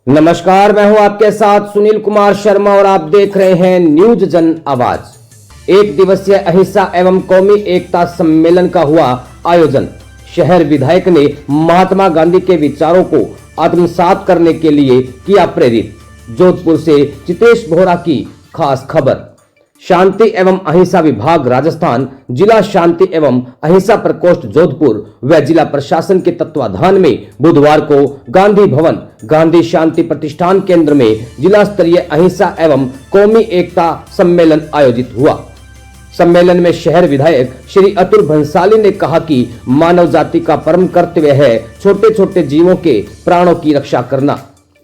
नमस्कार, मैं हूं आपके साथ सुनील कुमार शर्मा और आप देख रहे हैं न्यूज जन आवाज। एक दिवसीय अहिंसा एवं कौमी एकता सम्मेलन का हुआ आयोजन। शहर विधायक ने महात्मा गांधी के विचारों को आत्मसात करने के लिए किया प्रेरित। जोधपुर से चितेश बोहरा की खास खबर। शांति एवं अहिंसा विभाग राजस्थान, जिला शांति एवं अहिंसा प्रकोष्ठ जोधपुर व जिला प्रशासन के तत्वाधान में बुधवार को गांधी भवन गांधी शांति प्रतिष्ठान केंद्र में जिला स्तरीय अहिंसा एवं कौमी एकता सम्मेलन आयोजित हुआ। सम्मेलन में शहर विधायक श्री अतुल भंसाली ने कहा कि मानव जाति का परम कर्तव्य है छोटे छोटे जीवों के प्राणों की रक्षा करना।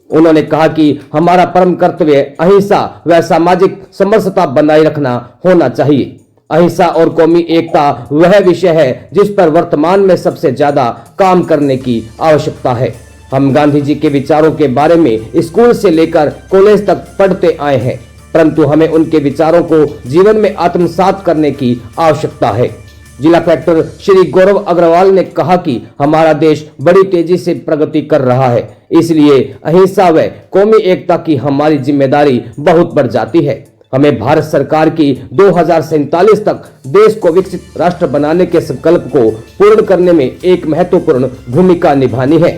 उन्होंने कहा कि हमारा परम कर्तव्य अहिंसा व सामाजिक समरसता बनाए रखना होना चाहिए। अहिंसा और कौमी एकता वह विषय है जिस पर वर्तमान में सबसे ज्यादा काम करने की आवश्यकता है। हम गांधी जी के विचारों के बारे में स्कूल से लेकर कॉलेज तक पढ़ते आए हैं, परंतु हमें उनके विचारों को जीवन में आत्मसात करने की आवश्यकता है। जिला कलेक्टर श्री गौरव अग्रवाल ने कहा कि हमारा देश बड़ी तेजी से प्रगति कर रहा है, इसलिए अहिंसा व कौमी एकता की हमारी जिम्मेदारी बहुत बढ़ जाती है। हमें भारत सरकार की 2047 तक देश को विकसित राष्ट्र बनाने के संकल्प को पूर्ण करने में एक महत्वपूर्ण भूमिका निभानी है।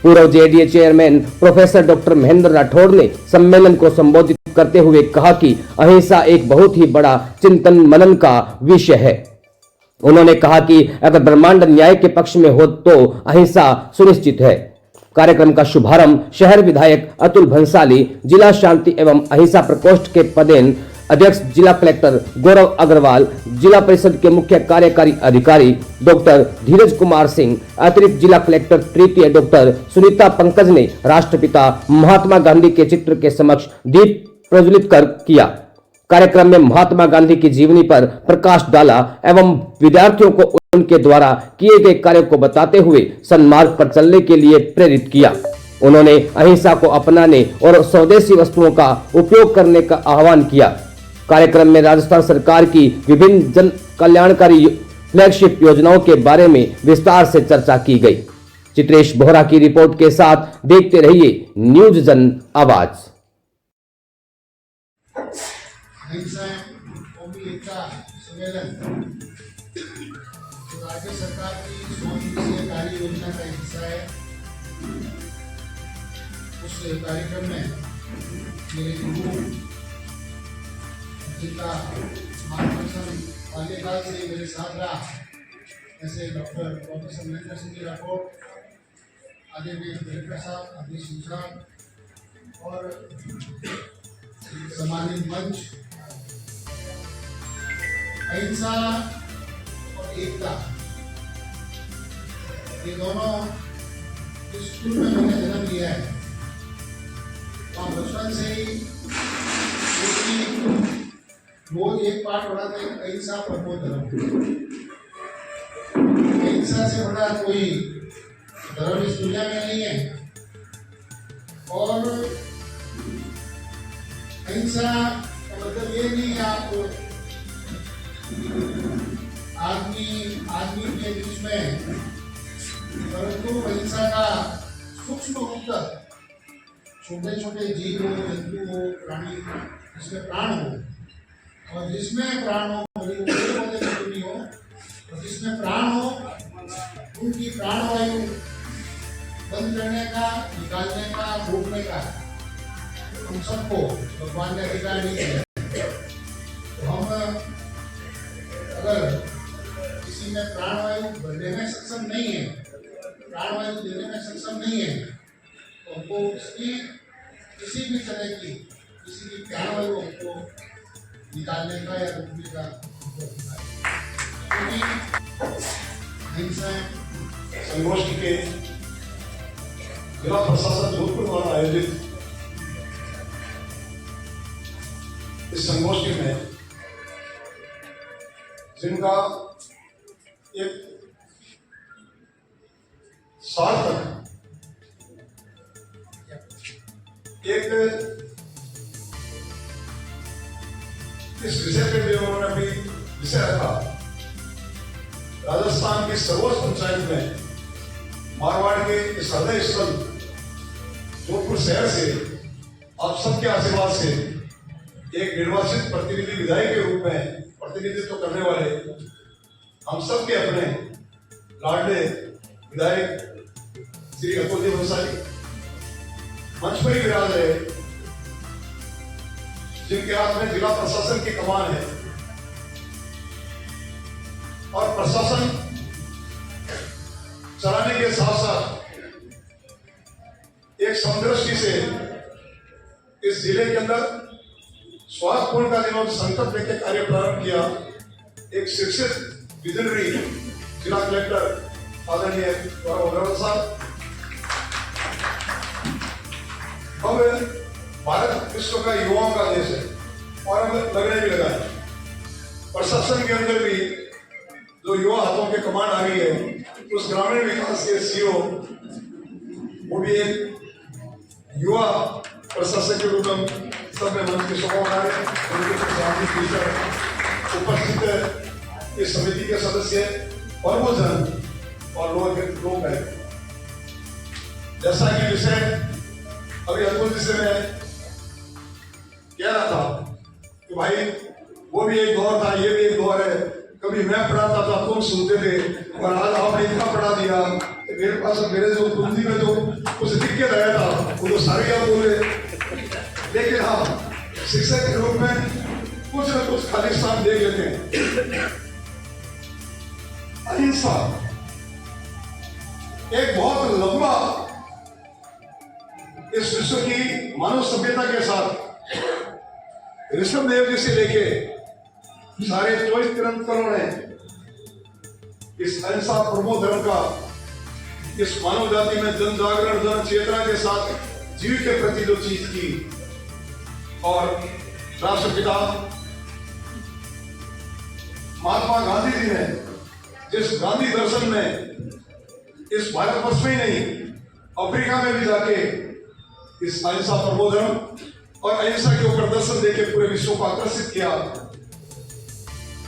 पूर्व JDA chairman professor doctor Mahendra Rathore ने सम्मेलन को संबोधित करते हुए कहा कि अहिंसा एक बहुत ही बड़ा चिंतन मनन का विषय है। उन्होंने कहा कि अगर ब्रह्मांड न्याय के पक्ष में हो तो अहिंसा सुनिश्चित है। कार्यक्रम का शुभारंभ शहर विधायक अतुल भंसाली, जिला शांति एवं अहिंसा प्रकोष्ठ के पदेन अध्यक्ष जिला कलेक्टर गौरव अग्रवाल, जिला परिषद के मुख्य कार्यकारी अधिकारी डॉक्टर धीरज कुमार सिंह, अतिरिक्त जिला कलेक्टर तृतीय डॉक्टर सुनीता पंकज ने राष्ट्रपिता महात्मा गांधी के चित्र के समक्ष दीप प्रज्वलित कर किया। कार्यक्रम में महात्मा गांधी की जीवनी पर प्रकाश डाला एवं विद्यार्थियों को उनके द्वारा किए गए कार्यों को बताते हुए सन्मार्ग पर चलने के लिए प्रेरित किया। उन्होंने अहिंसा को अपनाने और स्वदेशी वस्तुओं का उपयोग करने का आह्वान किया। कार्यक्रम में राजस्थान सरकार की विभिन्न जन कल्याणकारी फ्लैगशिप योजनाओं के बारे में विस्तार से चर्चा की गई। चितेश बोहरा की रिपोर्ट के साथ देखते रहिए न्यूज जन आवाज। अहिंसा कौमी एकता सम्मेलन जो राज्य सरकार की 100 दिवसीय कार्य योजना का हिस्सा है। उस कार्यक्रम में मेरे गुरु जिनका मार्गदर्शन बाल्यकाल से मेरे साथ रहा, ऐसे डॉक्टर प्रोफेसर महेंद्र सिंह राठौड़, आदरणीय कलेक्टर साहब, आदरणीय साहब और सम्मानित मंच। अहिंसा और एकता ये दोनों जिस स्कूल में मैंने जन्म लिया है वहाँ बचपन से ही रोज एक पाठ पढ़ाते हैं, अहिंसा परमो धर्म। अहिंसा से बड़ा कोई धर्म इस दुनिया में नहीं है। और अहिंसा का मतलब ये नहीं है आप आदमी के बीच में, परंतु अहिंसा का सूक्ष्म रूप तक छोटे छोटे जीव हो, जंतु हो, प्राणी जिसमें प्राण हो और जिसमें प्राण हो जरूरी हो और जिसमें प्राण हो उनकी प्राणवायु बंद करने का, निकालने का, रोकने का हम सबको भगवान ने अधिकार नहीं दिया। तो हम अगर किसी में प्राणवायु भरने में सक्षम नहीं है, प्राणवायु देने में सक्षम नहीं है, तो हमको उसकी किसी भी तरह की किसी की प्राणवायु हमको निकालने का या रोकने का क्योंकि अहिंसा संगोष्ठी के जिला प्रशासन जोधपुर द्वारा आयोजित इस संगोष्ठी में जिनका एक सार्थक एक इस विषय पे जो उन्होंने अभी विषय रखा, राजस्थान की सर्वोच्च पंचायत में मारवाड़ के इस हृदय स्थल जोधपुर शहर से आप सबके आशीर्वाद से एक निर्वाचित प्रतिनिधि विधायक के रूप में प्रतिनिधित्व करने वाले हम सबके अपने लाडले विधायक श्री अतुल जी भंसाली मंच पर ही विराज रहे, जिनके हाथ में जिला प्रशासन की कमान है और प्रशासन चलाने के साथ साथ एक समदृष्टि से इस जिले के अंदर स्वास्थ्यपूर्ण का जिन्होंने संकल्प लेकर कार्य प्रारंभ किया, एक शिक्षित विजनरी जिला कलेक्टर आदरणीय गौरव अग्रवाल साहब। अब भारत विश्व का युवाओं का देश है और अब लगने भी लगा है। प्रशासन के अंदर भी जो युवा हाथों के कमांड आ गई है, उस ग्रामीण विकास के सीओ वो भी एक युवा प्रशासक के रूप में सबने मंच की शोभा बना रहे हैं। उपस्थित इस समिति के सदस्य और वो जन और लोग हैं। जैसा कि विषय अभी अतुल जी से मैं कह रहा था कि भाई वो भी एक दौर था, ये भी एक दौर है। कभी मैं पढ़ाता था, तुम सुनते थे, और आज आपने इतना पढ़ा दिया मेरे पास मेरे जो कुंजी में जो कुछ लिख के रहा था वो तो सारे आप बोले, लेकिन हाँ शिक्षक के रूप में कुछ न कुछ खाली स्थान देख लेते हैं। अहिंसा एक बहुत लंबा इस विश्व की मानव सभ्यता के साथ ऋषभदेव जी से लेके सारे 24 तीर्थंकरों ने इस अहिंसा प्रमो धर्म का इस मानव जाति में जन जागरण जन चेतना के साथ जीव के प्रति जो चीज की, और राष्ट्रपिता महात्मा गांधी जी ने जिस गांधी दर्शन में इस भारतवर्ष में ही नहीं अफ्रीका में भी जाके इस अहिंसा प्रबोधन और अहिंसा के ऊपर दर्शन देके पूरे विश्व को आकर्षित किया।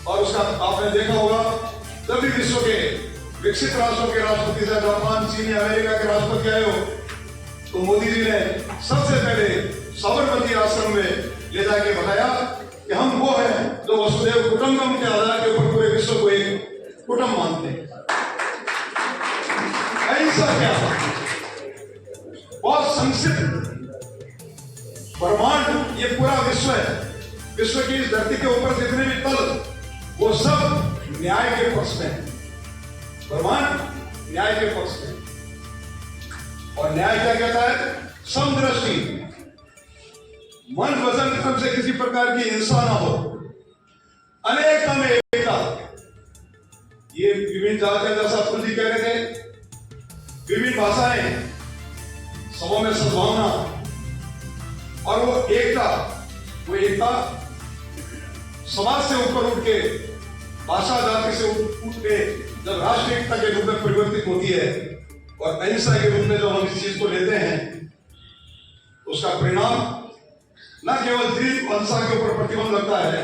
और उसका आपने देखा होगा, जब भी विश्व के विकसित राष्ट्रों के राष्ट्रपति से जापान, चीन, अमेरिका के राष्ट्रपति आए हो, तो मोदी जी ने सबसे पहले साबरमती आश्रम में ले जाके बताया कि हम वो हैं जो वसुदेव कुटुंबकम के आधार के ऊपर पूरे विश्व को एक कुटुंब मानते हैं। अहिंसा क्या, बहुत संक्षिप्त ब्रह्मांड ये पूरा विश्व है। विश्व की इस धरती के ऊपर जितने भी तल वो सब न्याय के पक्ष में है। ब्रह्मांड न्याय के पक्ष में, और न्याय क्या कहता है? समदृष्टि, मन वचन कर्म से किसी प्रकार की हिंसा ना हो, अनेकता में एकता। ये विभिन्न जातियां जैसा अतुल जी कह रहे थे, विभिन्न भाषाएं, सबों में सद्भावना, और वो एकता समाज से ऊपर उठ के, भाषा जाति से उठ के जब राष्ट्रीय एकता के रूप में परिवर्तित होती है और अहिंसा के रूप में जब हम इस चीज को लेते हैं, उसका परिणाम न केवल दृढ़ हिंसा के ऊपर प्रतिबंध लगता है,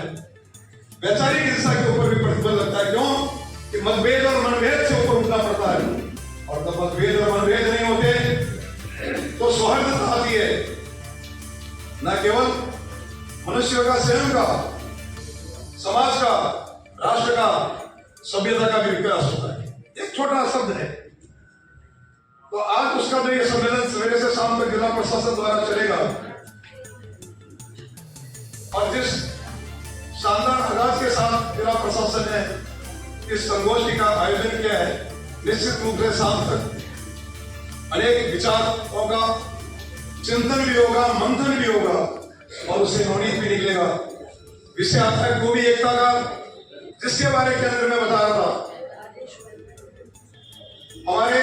वैचारिक हिंसा के ऊपर भी प्रतिबंध लगता है। क्यों? कि मतभेद और मनभेद से ऊपर उठना पड़ता है, और जब मतभेद और मनभेद नहीं होते तो सौहार्दता आती है। न केवल मनुष्य का, स्वयं का, समाज का, राष्ट्र का, सभ्यता का भी विकास होता है। एक छोटा शब्द है। तो आज उसका जो ये सम्मेलन सवेरे से शाम तक जिला प्रशासन द्वारा चलेगा, और जिस शानदार आगाज के साथ जिला प्रशासन ने इस संगोष्ठी का आयोजन किया है, निश्चित रूप से शाम तक अनेक विचार होगा, चिंतन भी होगा, मंथन भी होगा, और उससे नवनीत भी निकलेगा। विषय आता है वो भी एकता का, जिसके बारे के अंदर मैं बता रहा था। हमारे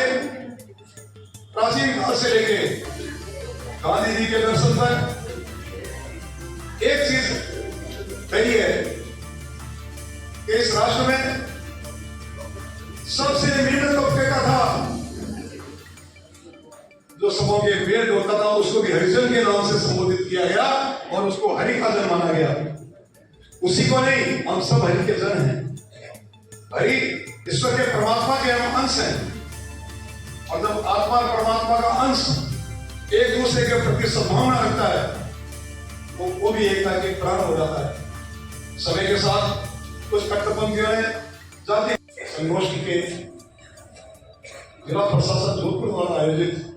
प्राचीन काल से लेके गांधी जी के दर्शन तक एक चीज रही है कि इस राष्ट्र में सबसे निम्न तबके का था, जो सबों के वेद होता था, उसको भी हरिजन के नाम से संबोधित किया गया और उसको हरि का जन माना गया। उसी को नहीं, हम सब हरि के जन हैं। हरि ईश्वर के परमात्मा के हम अंश हैं, और जब आत्मा परमात्मा का अंश एक दूसरे के प्रति सद्भावना रखता है, वो भी एकता के प्राण हो जाता है। समय के साथ कुछ कट्टरपंथियों ने जाति संगोष्ठी के जिला प्रशासन जोधपुर द्वारा आयोजित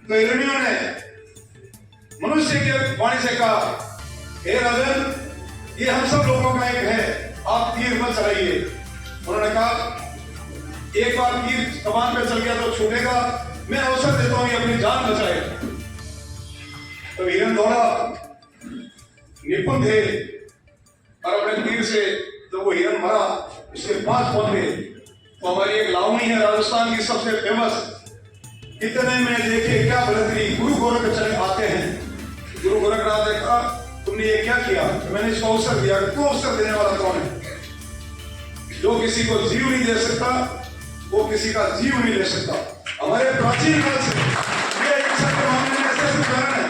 निर्णयों ने मनुष्य के वाणी से कहा, हे राजन, ये हम सब लोगों का एक है, आप तीर मत चलाइए। उन्होंने कहा, एक बार तीर कमान पे चल गया तो छूटेगा, मैं अवसर देता हूं ये अपनी जान बचाए। तो हिरन दौड़ा, निपुण थे, और अपने तीर से तो वो हिरन मरा, उसके 5 पौधे। तो हमारी एक लावणी है राजस्थान की सबसे फेमस, इतने में देखे क्या बलतरी, गुरु गोरखनाथ आते हैं। गुरु गोरखनाथ ने कहा, तुमने ये क्या किया? तो मैंने इसको अवसर दिया। तो अवसर देने वाला कौन है? जो किसी को जीव नहीं दे सकता, वो किसी का जीव नहीं ले सकता। हमारे प्राचीन काल से ये अहिंसा के मामले में ऐसे उदाहरण है।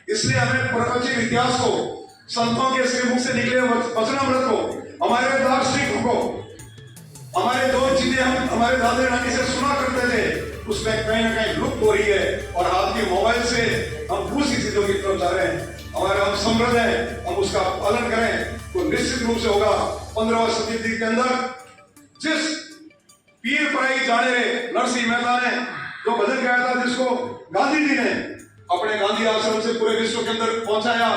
इसलिए हमें प्राचीन इतिहास को, संतों के श्रीमुख से निकले वचनामृत को, हमारे दार्शनिकों को, हमारे दो चीजें हम हमारे दादा नानी से सुना करते थे, उसमें कहीं ना कहीं लुप्त हो रही है। और हाथ के मोबाइल से हम दूसरी चीजों की तरफ जा रहे हैं। हमारे हम समृद्ध हैं, हम उसका पालन करें तो निश्चित रूप से होगा। 15वीं शताब्दी के अंदर जिस पीर पराई जाने नरसिंह मेहता ने जो भजन गाया था, जिसको गांधी जी ने अपने गांधी आश्रम से पूरे विश्व के अंदर पहुंचाया,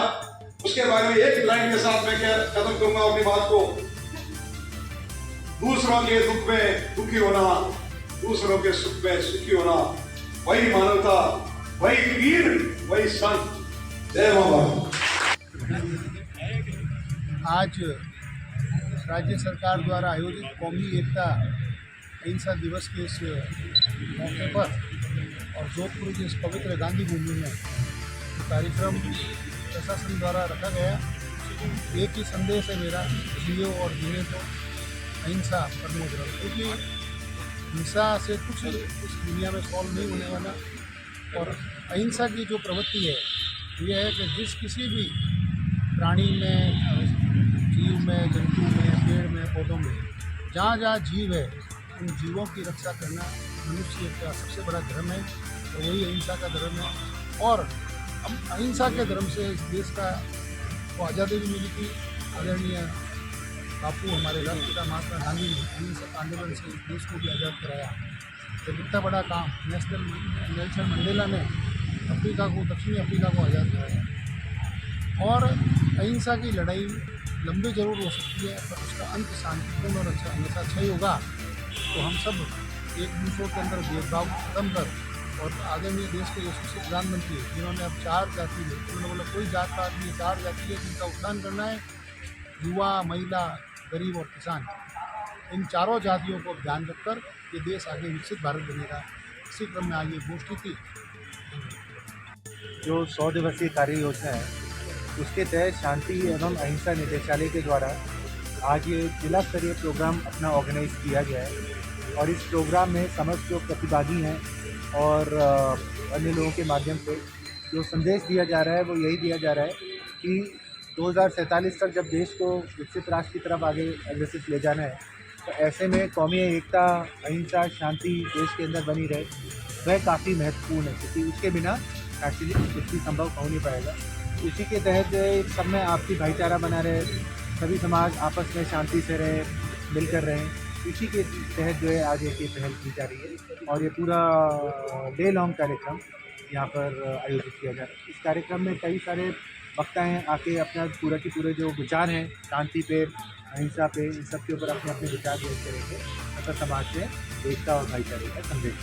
उसके बारे में एक लाइन के साथ मैं क्या खत्म करूंगा अपनी बात को। दूसरों के दुख में दुखी होना, दूसरों के सुख में सुखी होना, वही मानवता, वही पीर, वही संत। जय बाबा। आज राज्य सरकार द्वारा आयोजित कौमी एकता अहिंसा दिवस के इस मौके पर और जोधपुर की इस पवित्र गांधी भूमि में कार्यक्रम प्रशासन द्वारा रखा गया। एक ही संदेश है मेरा, जियो और जीने तो अहिंसा परमो धर्म, क्योंकि हिंसा से कुछ इस दुनिया में सॉल्व नहीं होने वाला। और अहिंसा की जो प्रवृत्ति है यह है कि जिस किसी भी प्राणी में, जीव में, जंतु में, पेड़ में, पौधों में, जहाँ जहाँ जीव है, उन जीवों की रक्षा करना मनुष्य का सबसे बड़ा धर्म है। तो वही अहिंसा का धर्म है। और अहिंसा के धर्म से इस देश का को आज़ादी भी मिली थी। आदरणीय बापू हमारे राष्ट्रपिता महात्मा गांधी ने अहिंसक आंदोलन से इस देश को भी आज़ाद कराया। तो कितना बड़ा काम नेल्सन मंडेला ने अफ्रीका को, दक्षिणी अफ्रीका को आज़ाद कराया। और अहिंसा की लड़ाई लंबी जरूर हो सकती है, पर उसका अंत शांतिपूर्ण और अच्छा हमेशा अच्छा ही होगा। तो हम सब एक दूसरों के अंदर भेदभाव खत्म कर, और आदरणीय देश के यशस्वी प्रधानमंत्री जिन्होंने अब 4 जाति है, उन्होंने बोला कोई जात पात नहीं, 4 जाति है जिनका उत्थान करना है, युवा, महिला, गरीब और किसान। इन चारों जातियों को ध्यान रखकर ये देश आगे विकसित भारत बनेगा। इसी क्रम में आज ये गोष्ठी थी। जो 100 दिवसीय कार्य योजना है, उसके तहत शांति एवं अहिंसा निदेशालय के द्वारा आज ये जिला स्तरीय प्रोग्राम अपना ऑर्गेनाइज किया गया है। और इस प्रोग्राम में समस्त जो प्रतिभागी हैं और अन्य लोगों के माध्यम से जो संदेश दिया जा रहा है वो यही दिया जा रहा है कि 2047 तक जब देश को विकसित राष्ट्र की तरफ आगे अग्रसित ले जाना है, तो ऐसे में कौमी एकता, अहिंसा, शांति देश के अंदर बनी रहे, वह काफ़ी महत्वपूर्ण है, क्योंकि उसके बिना एक्चुअली कुछ भी संभव हो नहीं पाएगा। इसी के तहत सब में आपसी भाईचारा बना रहे, सभी समाज आपस में शांति से रहे, मिलकर रहें, इसी के तहत जो है आज एक ये पहल की जा रही है। और ये पूरा डे लॉन्ग कार्यक्रम यहाँ पर आयोजित किया जा रहा है। इस कार्यक्रम में कई सारे वक्ता हैं आके अपना पूरा के पूरे जो विचार हैं शांति पे, अहिंसा पे, इन सब के ऊपर अपने अपने विचार व्यक्त करेंगे तथा समाज में एकता और भाईचारे का संदेश।